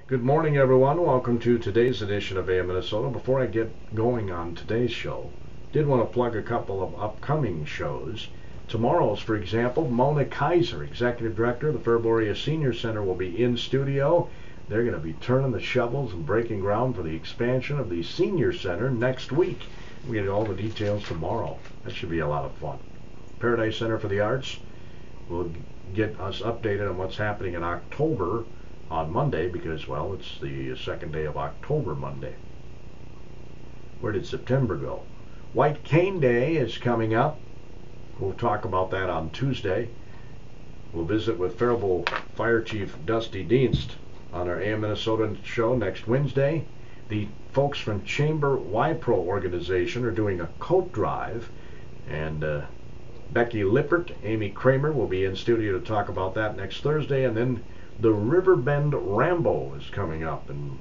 Good morning, everyone. Welcome to today's edition of AM Minnesota. Before I get going on today's show, did want to plug a couple of upcoming shows. Tomorrow's, for example, Mona Kaiser, Executive Director of the Faribault Area Senior Center, will be in studio. They're going to be turning the shovels and breaking ground for the expansion of the Senior Center next week. We get all the details tomorrow. That should be a lot of fun. Paradise Center for the Arts will get us updated on what's happening in October on Monday, because, well, it's the second day of October Monday. Where did September go? White Cane Day is coming up. We'll talk about that on Tuesday. We'll visit with Faribault Fire Chief Dusty Dienst on our AM Minnesota show next Wednesday. The folks from Chamber Y-Pro organization are doing a coat drive, and Becky Lippert, Amy Kramer will be in studio to talk about that next Thursday, and then the Riverbend Rambo is coming up, and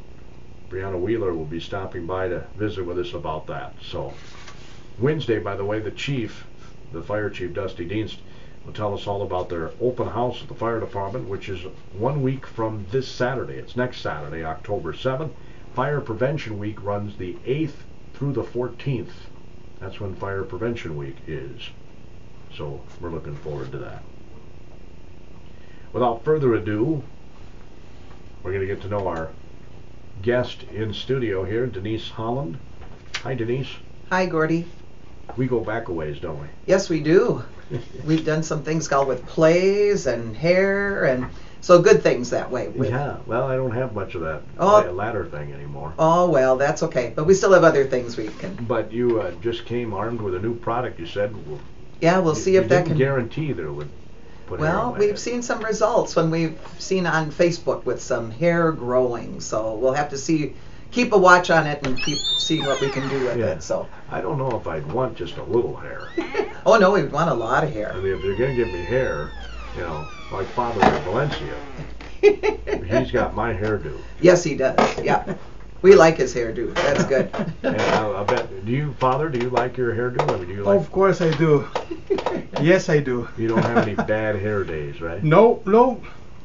Brianna Wheeler will be stopping by to visit with us about that. So Wednesday, by the way, the fire chief Dusty Dienst, will tell us all about their open house at the fire department, which is 1 week from this Saturday. It's next Saturday, October 7th. Fire Prevention Week runs the 8th through the 14th. That's when Fire Prevention Week is. So we're looking forward to that. Without further ado, we're going to get to know our guest in studio here, Denise Haalund. Hi, Denise. Hi, Gordy. We go back a ways, don't we? Yes, we do. We've done some things called with plays and hair, and so good things that way. Yeah, well, I don't have much of that ladder thing anymore. Oh, well, that's okay. But we still have other things we can. But you just came armed with a new product, you said. Yeah, we'll see if that can. Guarantee that it would put hair on my we've head. seen some results when we've seen on Facebook with some hair growing. So we'll have to see, keep a watch on it and keep seeing what we can do with it. So I don't know if I'd want just a little hair. Oh no, we want a lot of hair. I mean, if they're going to give me hair, you know, like Father in Valencia, he's got my hairdo. Yes, he does. Yeah. We like his hairdo. That's good. And I bet, do you like your hairdo? I mean, do you like? Of course I do. Yes, I do. You don't have any bad hair days, right? No.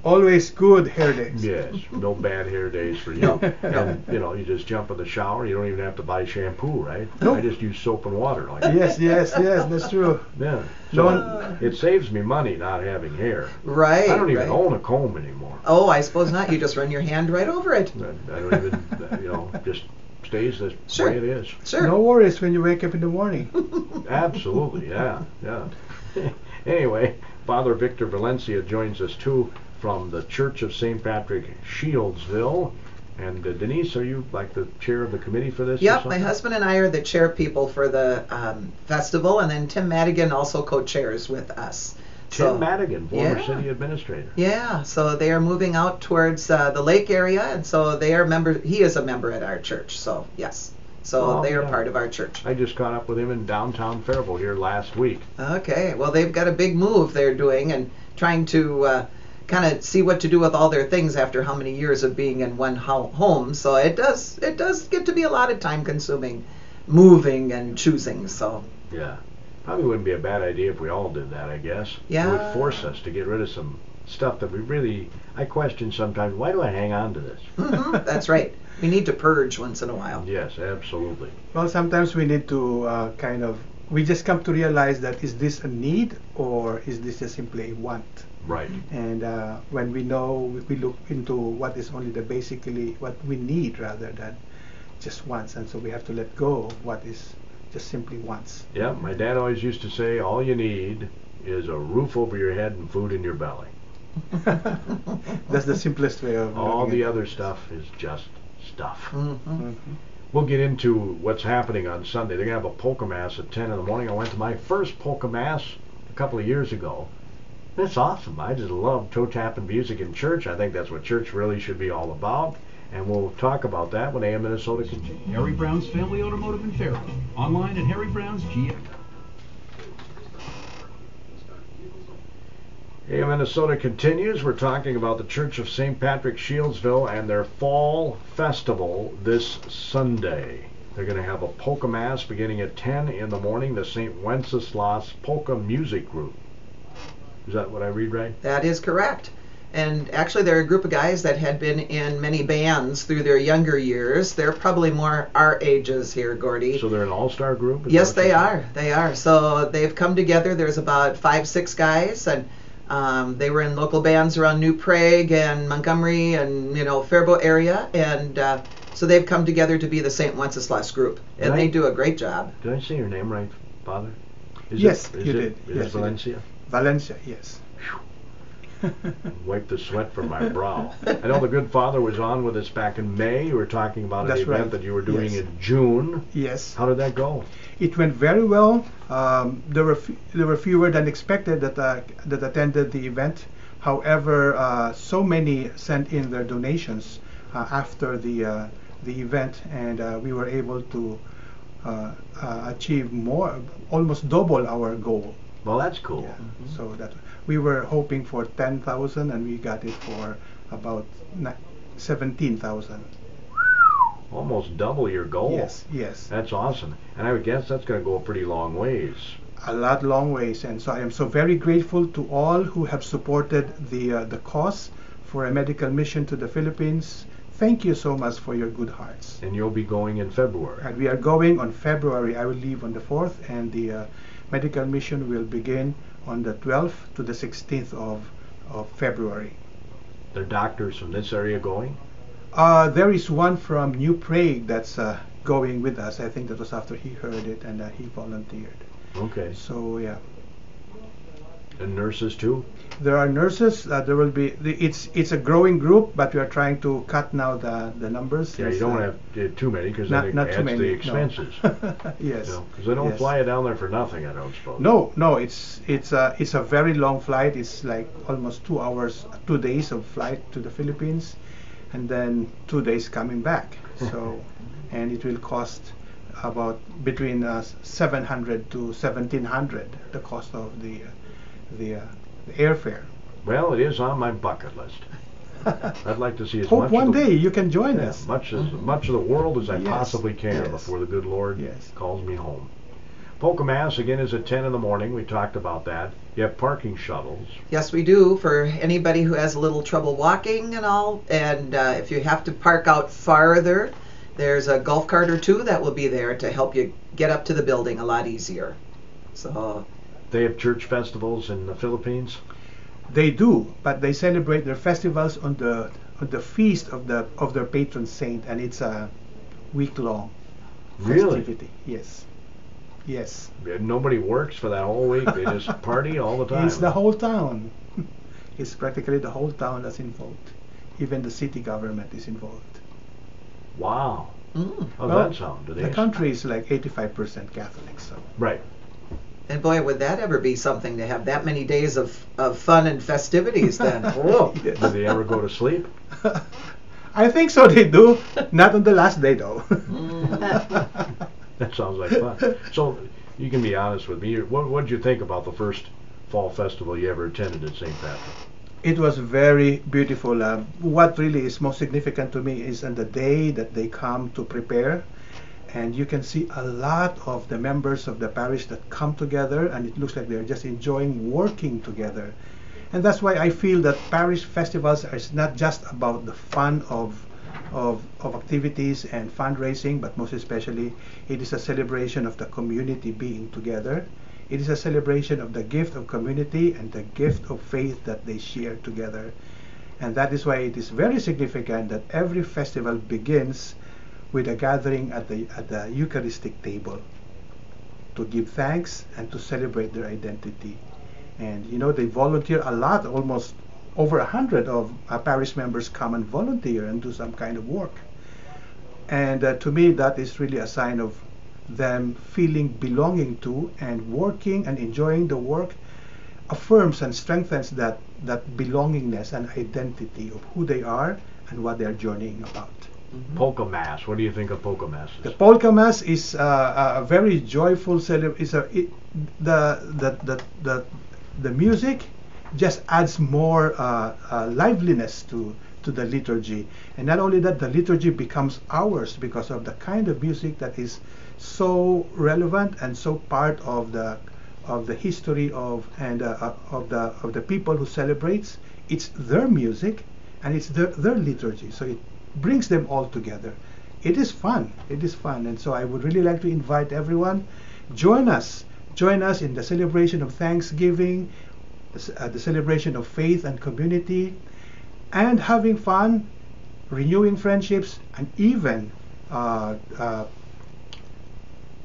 Always good hair days. Yes, no bad hair days for you. No. And, you know, you just jump in the shower. You don't even have to buy shampoo, right? Nope. I just use soap and water. Like Yes, that's true. Yeah. So it saves me money not having hair. Right. I don't even own a comb anymore. Oh, I suppose not. You just run your hand right over it. I don't even, you know, just stays the way it is. Sure. No worries when you wake up in the morning. Absolutely, yeah. Anyway, Father Victor Valencia joins us too from the Church of St. Patrick, Shieldsville. And Denise, are you like the chair of the committee for this? Yep, my husband and I are the chair people for the festival, and then Tim Madigan also co-chairs with us. Tim Madigan, former city administrator. Yeah, so they are moving out towards the lake area, and so they are he is a member at our church, so yes. So they are part of our church. I just caught up with him in downtown Faribault here last week. Okay, well they've got a big move they're doing and trying to kind of see what to do with all their things after how many years of being in one home. So it does get to be a lot of time consuming moving and choosing. So yeah, probably wouldn't be a bad idea if we all did that, I guess. Yeah. It would force us to get rid of some stuff that I question sometimes, why do I hang on to this? That's right. We need to purge once in a while. Yes, absolutely. Well, sometimes we need to we just come to realize that is this a need or is this just simply a want? Right. And when we look into what is only basically what we need rather than just wants, and so we have to let go of what is just simply wants. Yeah, my dad always used to say, all you need is a roof over your head and food in your belly. That's the simplest way of all the it. other stuff is just stuff. Mm-hmm. We'll get into what's happening on Sunday. They're going to have a polka mass at 10 in the morning. I went to my first polka mass a couple of years ago. It's awesome. I just love toe-tapping music in church. I think that's what church really should be all about. And we'll talk about that when AM Minnesota continues. Harry Brown's Family Automotive in Faribault. Online at Harry Brown's GM. AM Minnesota continues. We're talking about the Church of St. Patrick, Shieldsville, and their fall festival this Sunday. They're going to have a polka mass beginning at 10 in the morning, the St. Wenceslas Polka Music Group. Is that what I read right? That is correct. And actually, they're a group of guys that had been in many bands through their younger years. They're probably more our ages here, Gordy. So they're an all-star group? Yes, they are. They are. So they've come together. There's about 5-6 guys, and they were in local bands around New Prague and Montgomery and Faribault area, and so they've come together to be the St. Wenceslas group, and they do a great job. Did I say your name right, Father? Yes, you did. Is Yes, it Valencia? Valencia, yes. Wipe the sweat from my brow. I know the good Father was on with us back in May. You were talking about an event that you were doing in June. Yes. How did that go? It went very well. There were fewer than expected that attended the event. However, so many sent in their donations after the event, and we were able to achieve almost double our goal. Well, that's cool. Yeah. So that we were hoping for 10,000, and we got it for about 17,000. Almost double your goal. Yes, yes. That's awesome. And I would guess that's going to go a pretty long ways. A long ways. And so I am so very grateful to all who have supported the cause for a medical mission to the Philippines. Thank you so much for your good hearts. And you'll be going in February. And we are going on February. I will leave on the 4th, and the medical mission will begin on the 12th to the 16th of February. There are doctors from this area going? There is one from New Prague that's going with us. I think that was after he heard it, and he volunteered. Okay. So yeah. And nurses too? There are nurses. There will be. It's a growing group, but we are trying to cut now the numbers. Yeah, you don't want to have too many because then it adds the expenses. No. Yes. Because they don't fly you down there for nothing, I don't suppose. No. It's a very long flight. It's like almost 2 hours, 2 days of flight to the Philippines, and then 2 days coming back. So, and it will cost about between 700 to 1,700, the cost of the airfare. Well, it is on my bucket list. I'd like to see as Hope much one of the, day you can join us. much of the world as I Yes, possibly can yes. before the good Lord Yes. calls me home. Polka Mass again is at 10 in the morning. We talked about that. You have parking shuttles. Yes, we do, for anybody who has a little trouble walking and all. And if you have to park out farther, there's a golf cart or two that will be there to help you get up to the building a lot easier. So They have church festivals in the Philippines. They do, but they celebrate their festivals on the feast of their patron saint, and it's a week-long Really? festivity. Yes. Yes. Nobody works for that whole week. They just party all the time. It's the whole town. It's practically the whole town that's involved. Even the city government is involved. Wow. How Well, does that sound? Do the they? country is like 85% Catholic, so. Right. And boy, would that ever be something to have that many days of fun and festivities then. Whoa. Yes. Do they ever go to sleep? I think so, they do. Not on the last day, though. That sounds like fun. So, you can be honest with me. What did you think about the first fall festival you ever attended at St. Patrick? It was very beautiful. What really is most significant to me is on the day that they come to prepare, and you can see a lot of the members of the parish that come together, and it looks like they're just enjoying working together. And that's why I feel that parish festivals are not just about the fun of activities and fundraising, but most especially it is a celebration of the community being together. It is a celebration of the gift of community and the gift of faith that they share together. And that is why it is very significant that every festival begins with a gathering at the Eucharistic table to give thanks and to celebrate their identity. And they volunteer a lot, almost over 100 of our parish members come and volunteer and do some kind of work. And to me, that is really a sign of them feeling belonging to and working and enjoying the work affirms and strengthens that belongingness and identity of who they are and what they're journeying about. Polka Mass. What do you think of Polka Masses? The Polka Mass is a very joyful the music just adds more liveliness to the liturgy, and not only that, the liturgy becomes ours because of the kind of music that is so relevant and so part of the history of the people who celebrates. it's their music and it's their liturgy. So it brings them all together. It is fun. It is fun. And so I would really like to invite everyone, join us. Join us in the celebration of Thanksgiving, the celebration of faith and community, and having fun, renewing friendships, and even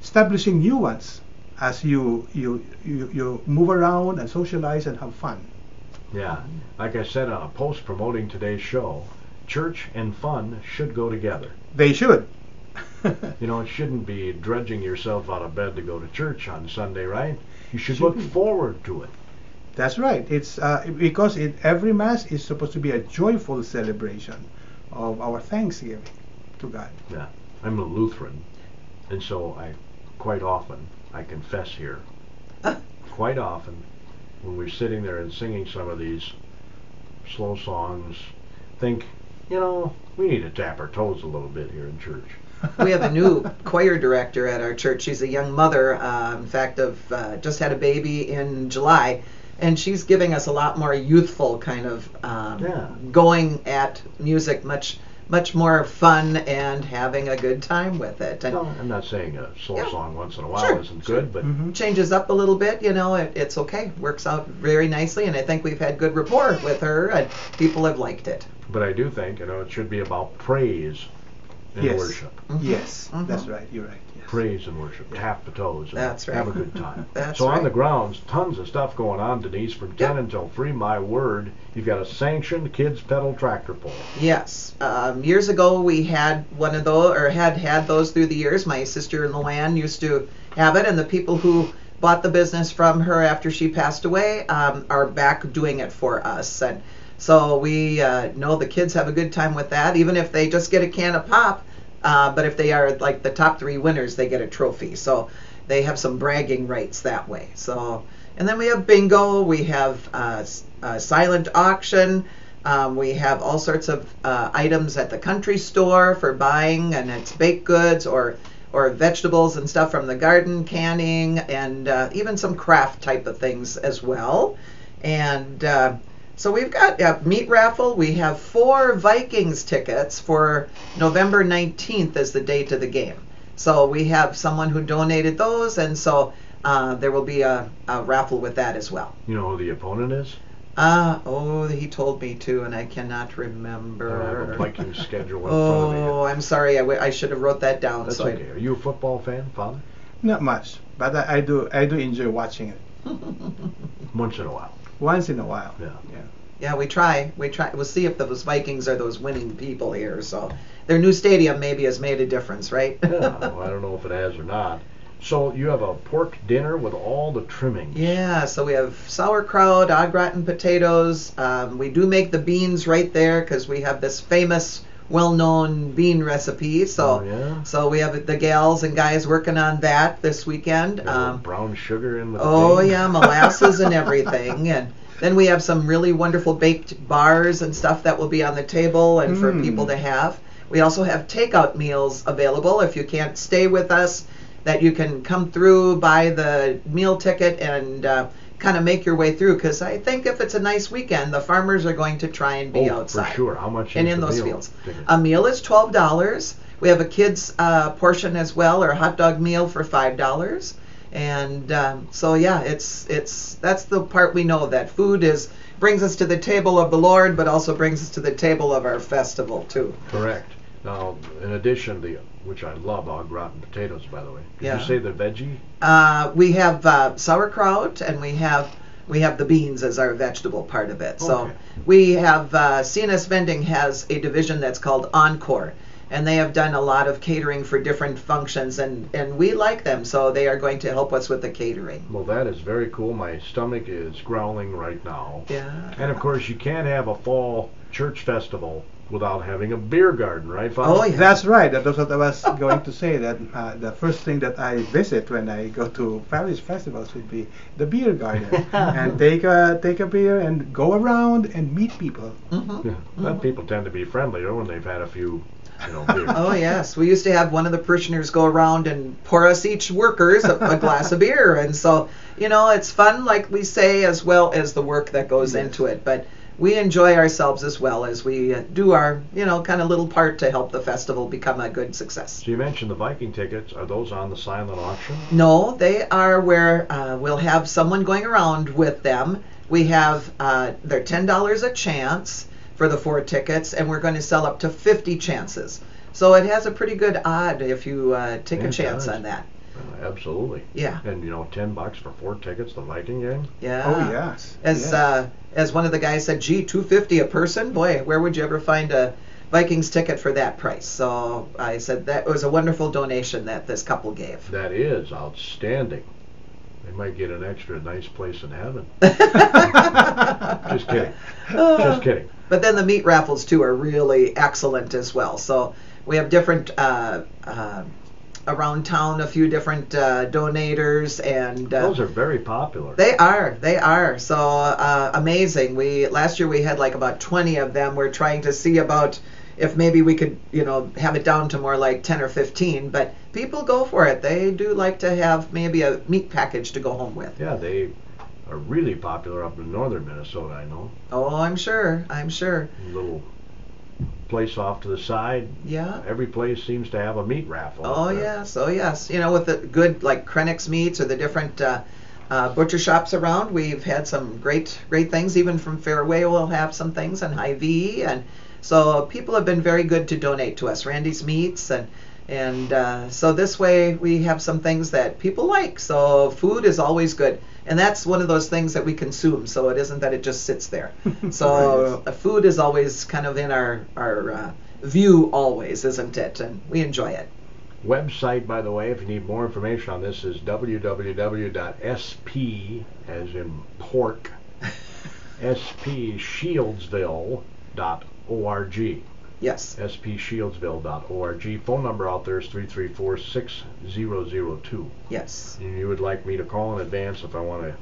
establishing new ones as you move around and socialize and have fun. Yeah, like I said on a post promoting today's show, church and fun should go together. They should. You know, it shouldn't be dredging yourself out of bed to go to church on Sunday, right? You should look forward to it. That's right. It's because every Mass is supposed to be a joyful celebration of our thanksgiving to God. Yeah, I'm a Lutheran, and so quite often, I confess here, quite often, when we're sitting there and singing some of these slow songs, think, you know, we need to tap our toes a little bit here in church. We have a new choir director at our church. She's a young mother, in fact, just had a baby in July, and she's giving us a lot more youthful kind of going at music, much more fun and having a good time with it. And no, I'm not saying a slow song once in a while isn't good, but changes up a little bit, you know, it's okay. Works out very nicely, and I think we've had good rapport with her, and people have liked it. But I do think, you know, it should be about praise and worship. Yes, that's right. You're right. Yes. Praise and worship. Tap the toes. And that's right. Have a good time. That's so right. on the grounds, tons of stuff going on, Denise, from 10 until 3. My word, you've got a sanctioned kids pedal tractor pull. Yes. Years ago we had one of those, or had those through the years. My sister Luann used to have it, and the people who bought the business from her after she passed away are back doing it for us. And so we know the kids have a good time with that, even if they just get a can of pop. But if they are like the top 3 winners, they get a trophy. So they have some bragging rights that way. So, and then we have bingo. We have silent auction. We have all sorts of items at the country store for buying, and it's baked goods or vegetables and stuff from the garden, canning, and even some craft type of things as well. And so we've got a meat raffle. We have 4 Vikings tickets for November 19th as the date of the game. So we have someone who donated those, and so there will be a raffle with that as well. You know who the opponent is? He told me to, and I cannot remember. I have a Vikings schedule in front of me. Oh, I'm sorry. I should have wrote that down. That's okay. Are you a football fan, Father? Not much, but I do enjoy watching it. Once in a while. Once in a while. Yeah, we try. We'll see if those Vikings are those winning people here. So their new stadium maybe has made a difference, right? Yeah, well, I don't know if it has or not. So you have a pork dinner with all the trimmings. Yeah, so we have sauerkraut, au gratin potatoes. We do make the beans right there because we have this famous, well-known bean recipe. So, so we have the gals and guys working on that this weekend. Brown sugar in with molasses and everything. And then we have some really wonderful baked bars and stuff that will be on the table and for people to have. We also have takeout meals available if you can't stay with us, that you can come through, buy the meal ticket, and kind of make your way through. Because I think if it's a nice weekend, the farmers are going to try and be outside. For sure. How much and is in the those meal fields? ticket? A meal is $12. We have a kids portion as well, or a hot dog meal for $5. And so yeah, that's the part we know, that food brings us to the table of the Lord, but also brings us to the table of our festival too. Correct. Now, in addition to which I love, au gratin potatoes, by the way. Did you say the veggie? We have sauerkraut, and we have the beans as our vegetable part of it. So we have CNS Vending has a division that's called Encore, and they have done a lot of catering for different functions, and we like them, so they are going to help us with the catering. Well, that is very cool. My stomach is growling right now. Yeah. And of course, you can't have a fall church festival without having a beer garden, right, Father? Oh, yeah. That's right. That's what I was going to say, that the first thing that I visit when I go to parish festivals would be the beer garden and take a beer and go around and meet people. People tend to be friendly when they've had a few beers. Oh, yes. We used to have one of the parishioners go around and pour us each workers a glass of beer. And so, it's fun, like we say, as well as the work that goes into it. But we enjoy ourselves as well as we do our, kind of little part to help the festival become a good success. So you mentioned the Viking tickets. Are those on the silent auction? No, they are where we'll have someone going around with them. We have, they're $10 a chance for the 4 tickets, and we're going to sell up to 50 chances. So it has a pretty good odd if you take a chance on that. Absolutely. Yeah. And $10 for 4 tickets, the Viking game? Yeah. Oh, yes. As one of the guys said, gee, $250 a person? Boy, where would you ever find a Vikings ticket for that price? So I said that was a wonderful donation that this couple gave. That is outstanding. They might get an extra nice place in heaven. Just kidding. Just kidding. But then the meat raffles, too, are really excellent as well. So we have different, around town, a few different donators. And those are very popular. They are. So amazing. Last year we had like about 20 of them. We're trying to see about if maybe we could, have it down to more like 10 or 15. But people go for it. They do like to have maybe a meat package to go home with. Yeah, they are really popular up in northern Minnesota, I know. Oh, I'm sure. Little place off to the side. Yeah. Every place seems to have a meat raffle. Oh, yes. With the good, like Krennic's meats or the different butcher shops around, we've had some great things. Even from Fairway, we'll have some things, and Hy-Vee, and so people have been very good to donate to us. Randy's Meats, and so this way we have some things that people like. So food is always good, and that's one of those things that we consume. So it isn't that it just sits there. So food is always kind of in our view always, isn't it? And we enjoy it. Website, by the way, if you need more information on this, is www.sp, as in pork, spshieldsville.org. Yes. spshieldsville.org. Phone number out there is 334-6002. Yes. And you would like me to call in advance if I want to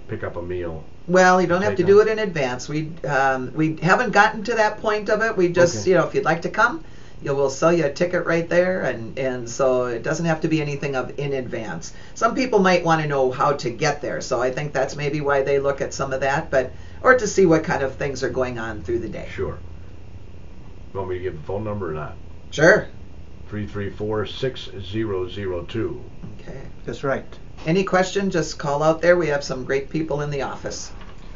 pick up a meal? Well, you don't have to do it in advance. We haven't gotten to that point of it. We just, if you'd like to come, we'll sell you a ticket right there, and so it doesn't have to be anything in advance. Some people might want to know how to get there, so I think that's maybe why they look at some of that, or to see what kind of things are going on through the day. Sure. You want me to give the phone number or not? Sure. 334-6002. Okay. That's right. Any question, just call out there. We have some great people in the office.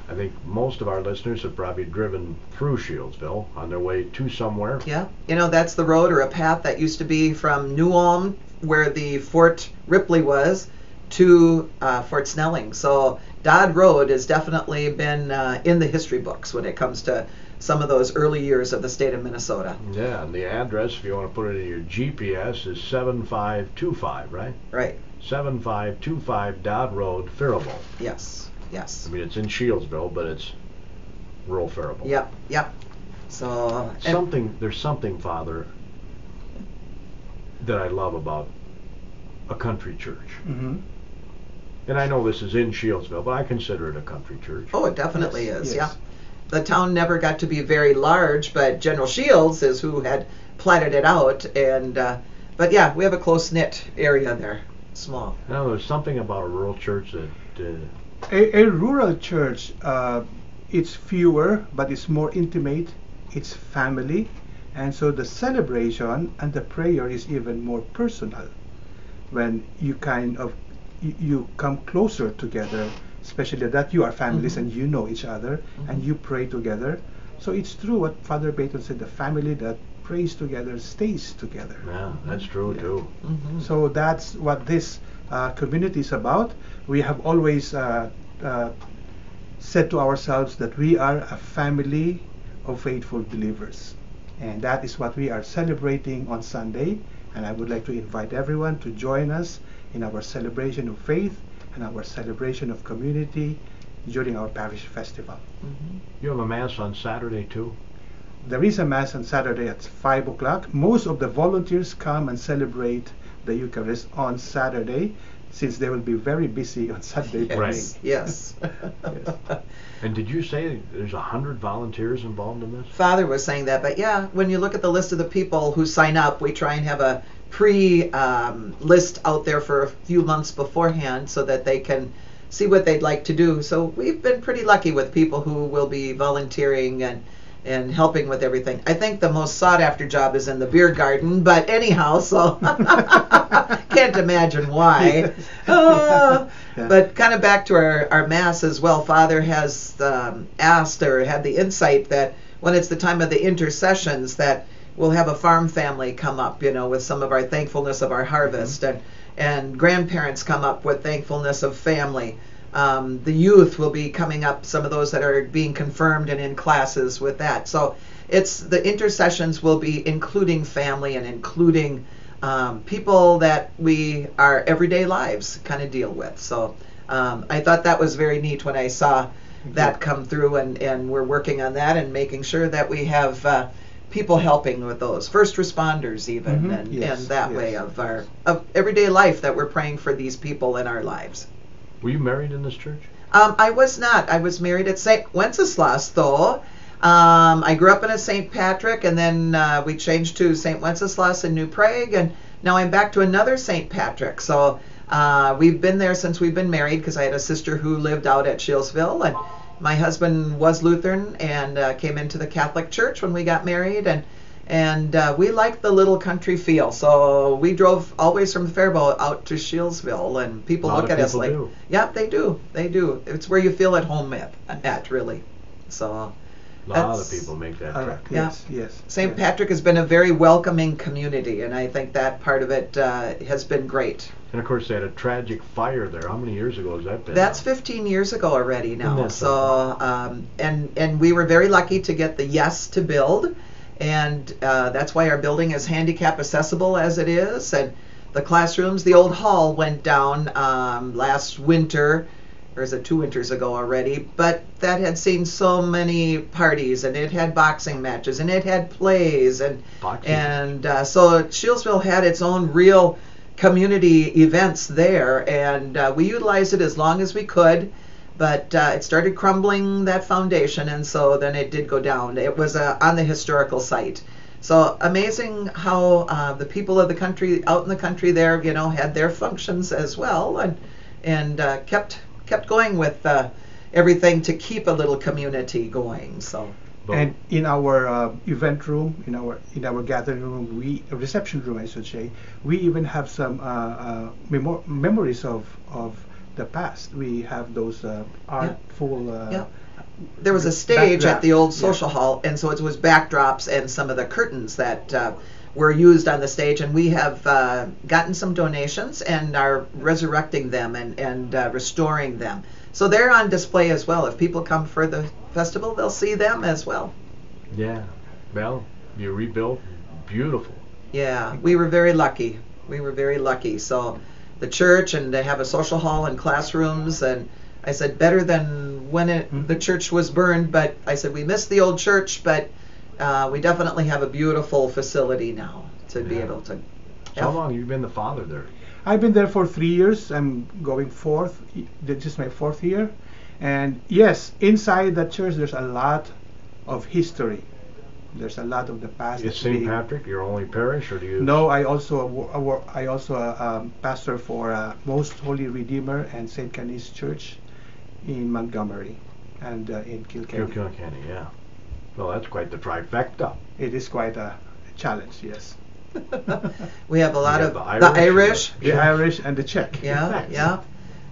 I think most of our listeners have probably driven through Shieldsville on their way to somewhere. Yeah. That's the road or a path that used to be from New Ulm, where the Fort Ripley was, to Fort Snelling. So Dodd Road has definitely been in the history books when it comes to some of those early years of the state of Minnesota. Yeah, and the address, if you want to put it in your GPS, is 7525, right? Right. 7525 Dodd Road, Faribault. Yes. I mean, it's in Shieldsville, but it's rural Faribault. Yep. So there's something, Father, that I love about a country church. Mm-hmm. And I know this is in Shieldsville, but I consider it a country church. Oh, it definitely is. Yes. Yeah. The town never got to be very large, but General Shields is who had platted it out, and but yeah, we have a close-knit area there, small. Now, there's something about a rural church that A rural church, it's fewer, but it's more intimate. It's family, and so the celebration and the prayer is even more personal. When you you come closer together, especially that you are families and you know each other and you pray together. So it's true what Father Peyton said, the family that prays together stays together. Yeah, that's true too. Mm-hmm. So that's what this community is about. We have always said to ourselves that we are a family of faithful believers. And that is what we are celebrating on Sunday. And I would like to invite everyone to join us in our celebration of faith and our celebration of community during our parish festival. Mm-hmm. You have a Mass on Saturday too? There is a Mass on Saturday at 5 o'clock. Most of the volunteers come and celebrate the Eucharist on Saturday, since they will be very busy on Sunday morning. Right. Yes. Yes. And did you say there's 100 volunteers involved in this? Father was saying that, but yeah, when you look at the list of the people who sign up, we try and have a list out there for a few months beforehand so that they can see what they'd like to do. So we've been pretty lucky with people who will be volunteering and helping with everything. I think the most sought after job is in the beer garden, but anyhow, so can't imagine why. But kind of back to our Mass as well, Father has asked or had the insight that when it's the time of the intercessions that we'll have a farm family come up, with some of our thankfulness of our harvest, and grandparents come up with thankfulness of family. The youth will be coming up, some of those that are being confirmed and in classes with that. So it's the intercessions will be including family and including people that we our everyday lives kind of deal with. So I thought that was very neat when I saw that come through, and we're working on that and making sure that we have people helping with those first responders even, and that way of our everyday life that we're praying for these people in our lives. Were you married in this church? I was not. I was married at St. Wenceslas, though. I grew up in a St. Patrick, and then we changed to St. Wenceslas in New Prague, and now I'm back to another St. Patrick. So we've been there since we've been married, because I had a sister who lived out at Shieldsville, and my husband was Lutheran and came into the Catholic Church when we got married, and we liked the little country feel. So we drove always from Faribault out to Shieldsville, and people look at us like, yeah, they do. It's where you feel at home at really. So a lot of people make that trek. Yes. St. Patrick has been a very welcoming community, and I think that part of it has been great. And of course, they had a tragic fire there. How many years ago has that been? That's 15 years ago already now. So and we were very lucky to get the yes to build, and that's why our building is handicap accessible as it is. And the classrooms, the old hall went down last winter, or is it 2 winters ago already? But that had seen so many parties, and it had boxing matches, and it had plays, and so Shieldsville had its own real community events there, and we utilized it as long as we could, but it started crumbling, that foundation, and so then it did go down. It was on the historical site. So amazing how the people of the country, out in the country there, had their functions as well, and kept going with everything to keep a little community going. So. And in our event room, in our gathering room, reception room, I should say, we even have some memories of the past. We have those artful. There was a stage at the old social hall, and so it was backdrops and some of the curtains that were used on the stage, and we have gotten some donations and are resurrecting them and restoring them. So they're on display as well. If people come for the festival, they'll see them as well. Yeah. Well, you rebuilt. Beautiful. Yeah, we were very lucky. So the church, and they have a social hall and classrooms, and I said better than when the church was burned, but I said we missed the old church, but we definitely have a beautiful facility now to be able to. How long have you been the father there? I've been there for 3 years. I'm going fourth. This is my 4th year. And yes, inside that church, there's a lot of history. There's a lot of the past. Is St. Patrick your only parish, or do you? No, I also pastor for Most Holy Redeemer and St. Canice Church in Montgomery and in Kilkenny. Kilkenny, yeah. Well, that's quite the trifecta. It is quite a challenge, yes. We have a lot of the Irish. The Irish and the Czech. Yeah.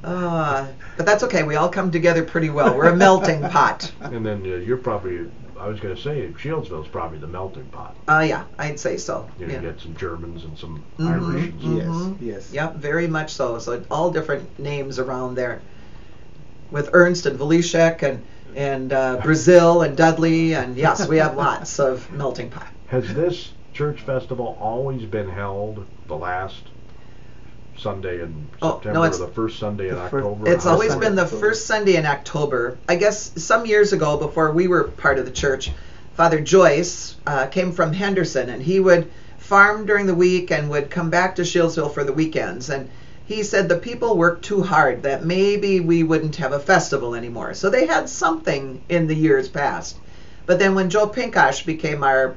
But that's okay. We all come together pretty well. We're a melting pot. And then you're probably, I was going to say, Shieldsville's probably the melting pot. Yeah, I'd say so. You get some Germans and some Irish. Yes. Yep, very much so. So all different names around there. With Ernst and Volishek and Brazil and Dudley, and yes, we have lots of melting pot. Has this church festival always been held the last Sunday in September, or the first Sunday in October? It's always been the first Sunday in October. I guess some years ago, before we were part of the church, Father Joyce came from Henderson, and he would farm during the week and would come back to Shieldsville for the weekends. And he said the people worked too hard, that maybe we wouldn't have a festival anymore. So they had something in the years past. But then when Joe Pinkosh became our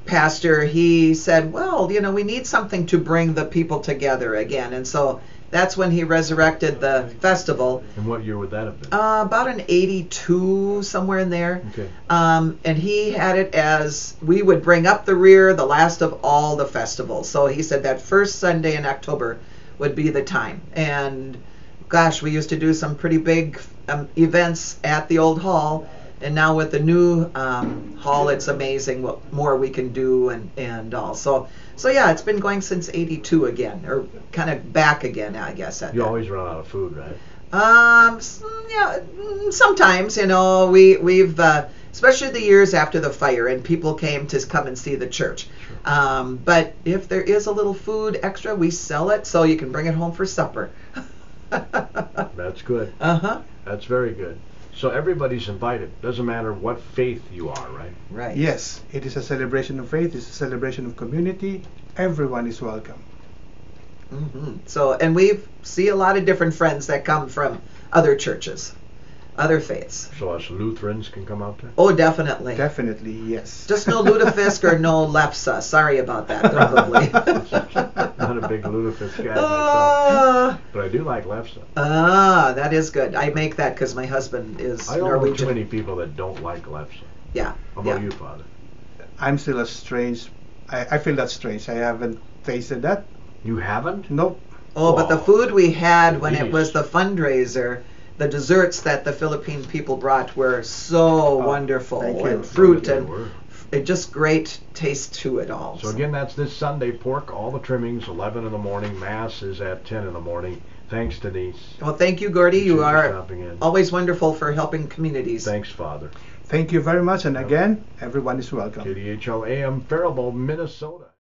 pastor, he said, well, we need something to bring the people together again. And so that's when he resurrected the festival. And what year would that have been? About an 82, somewhere in there. Okay. And he had it as we would bring up the rear the last of all the festivals. So he said that first Sunday in October would be the time. And gosh, we used to do some pretty big events at the old hall. And now with the new hall, it's amazing what more we can do and all. So yeah, it's been going since 82 again, or kind of back again, I guess. You always run out of food, right? Yeah, sometimes, you know, we've especially the years after the fire and people came to come and see the church. Sure. But if there is a little food extra, we sell it so you can bring it home for supper. That's good. Uh-huh. That's very good. So everybody's invited. Doesn't matter what faith you are, right? Right. Yes, it is a celebration of faith. It's a celebration of community. Everyone is welcome. Mm-hmm. So, and we see a lot of different friends that come from other churches, other faiths. So us Lutherans can come out there? Oh, definitely. Definitely, yes. Just no lutefisk or no lepsa. Sorry about that, probably. Not a big lutefisk guy myself, but I do like lefse. That is good. I make that because my husband is I don't Norwegian. know too many people that don't like lefse. Yeah. How about yeah. you, Father? I'm still a strange. I feel that's strange. I haven't tasted that. You haven't? Nope. Oh, but the food we had when it Jeez. was the fundraiser, the desserts that the Philippine people brought were so wonderful, thank you. and fruit They and were. just great taste to it all. So again, that's this Sunday. Pork, all the trimmings, 11 in the morning. Mass is at 10 in the morning. Thanks, Denise. Well, thank you, Gordy. You Appreciate are stopping in. always wonderful for helping communities. Thanks, Father. Thank you very much. And again, everyone is welcome. KDHL AM, Faribault, Minnesota.